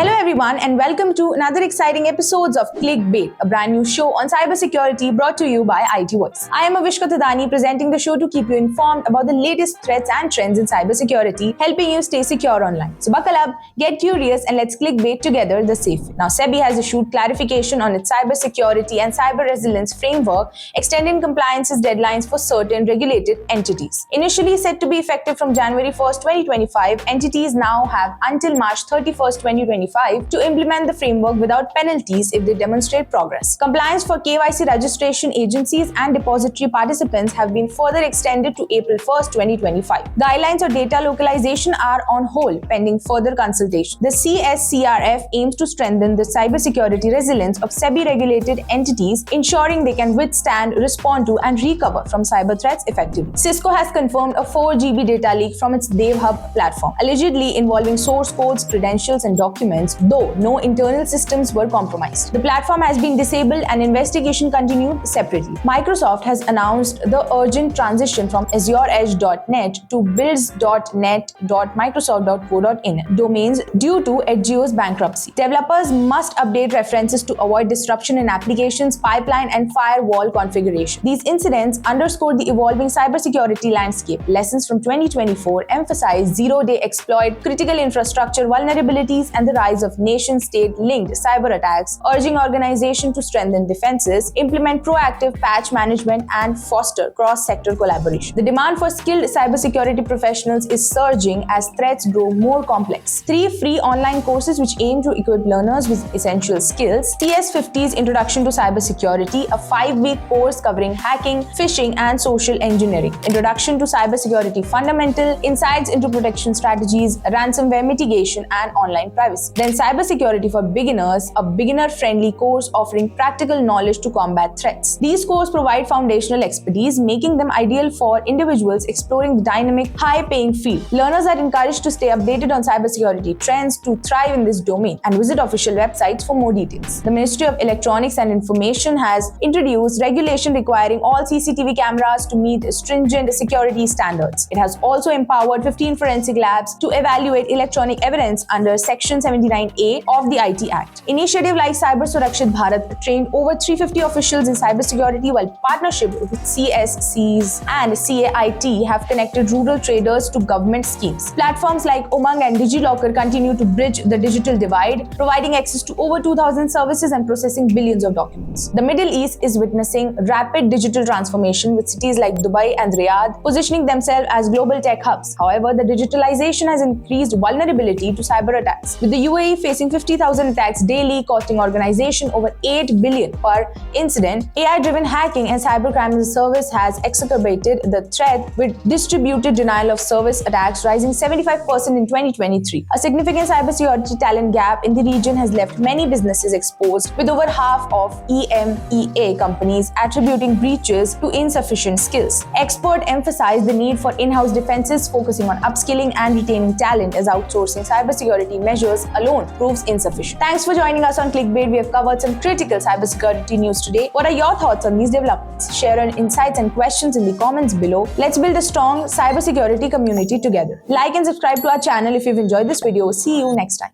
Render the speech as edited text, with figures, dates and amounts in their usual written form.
Hello everyone and welcome to another exciting episodes of Clickbait, a brand new show on cybersecurity brought to you by IT Voice. I am Avishka Thadani presenting the show to keep you informed about the latest threats and trends in cybersecurity, helping you stay secure online. So buckle up, get curious and let's clickbait together the safe way. Now SEBI has issued clarification on its cybersecurity and cyber resilience framework, extending compliance's deadlines for certain regulated entities. Initially set to be effective from January 1st, 2025, entities now have until March 31st, 2025 to implement the framework without penalties if they demonstrate progress. Compliance for KYC registration agencies and depository participants have been further extended to April 1st, 2025. Guidelines on data localization are on hold pending further consultation. The CSCRF aims to strengthen the cybersecurity resilience of SEBI-regulated entities, ensuring they can withstand, respond to, and recover from cyber threats effectively. Cisco has confirmed a 4 GB data leak from its DevHub platform, allegedly involving source codes, credentials, and documents, though no internal systems were compromised. The platform has been disabled and investigation continued separately. Microsoft has announced the urgent transition from AzureEdge.net to builds.net.microsoft.co.in domains due to Edgeo's bankruptcy. Developers must update references to avoid disruption in applications, pipeline, and firewall configuration. These incidents underscore the evolving cybersecurity landscape. Lessons from 2024 emphasize zero-day exploit, critical infrastructure vulnerabilities, and the rise of nation-state linked cyber attacks, urging organizations to strengthen defenses, implement proactive patch management, and foster cross-sector collaboration. The demand for skilled cybersecurity professionals is surging as threats grow more complex. 3 free online courses which aim to equip learners with essential skills: CS50's Introduction to Cybersecurity, a 5-week course covering hacking, phishing, and social engineering; Introduction to Cybersecurity Fundamental, insights into protection strategies, ransomware mitigation, and online privacy. Then Cybersecurity for Beginners, a beginner-friendly course offering practical knowledge to combat threats. These courses provide foundational expertise, making them ideal for individuals exploring the dynamic, high-paying field. Learners are encouraged to stay updated on cybersecurity trends to thrive in this domain and visit official websites for more details. The Ministry of Electronics and Information has introduced regulation requiring all CCTV cameras to meet stringent security standards. It has also empowered 15 forensic labs to evaluate electronic evidence under Section 79A of the IT Act. Initiative like Cyber Surakshit Bharat trained over 350 officials in cybersecurity, while partnership with CSCs and CAIT have connected rural traders to government schemes. Platforms like Umang and DigiLocker continue to bridge the digital divide, providing access to over 2,000 services and processing billions of documents. The Middle East is witnessing rapid digital transformation, with cities like Dubai and Riyadh positioning themselves as global tech hubs. However, the digitalization has increased vulnerability to cyber attacks, with the UAE facing 50,000 attacks daily, costing organization over 8 billion per incident. AI-driven hacking and cybercrime as a service has exacerbated the threat, with distributed denial of service attacks rising 75% in 2023. A significant cybersecurity talent gap in the region has left many businesses exposed, with over half of EMEA companies attributing breaches to insufficient skills. Experts emphasize the need for in-house defenses, focusing on upskilling and retaining talent, as outsourcing cybersecurity measures alone proves insufficient. Thanks for joining us on Clickbait. We have covered some critical cybersecurity news today. What are your thoughts on these developments? Share your insights and questions in the comments below. Let's build a strong cybersecurity community together. Like and subscribe to our channel if you've enjoyed this video. See you next time.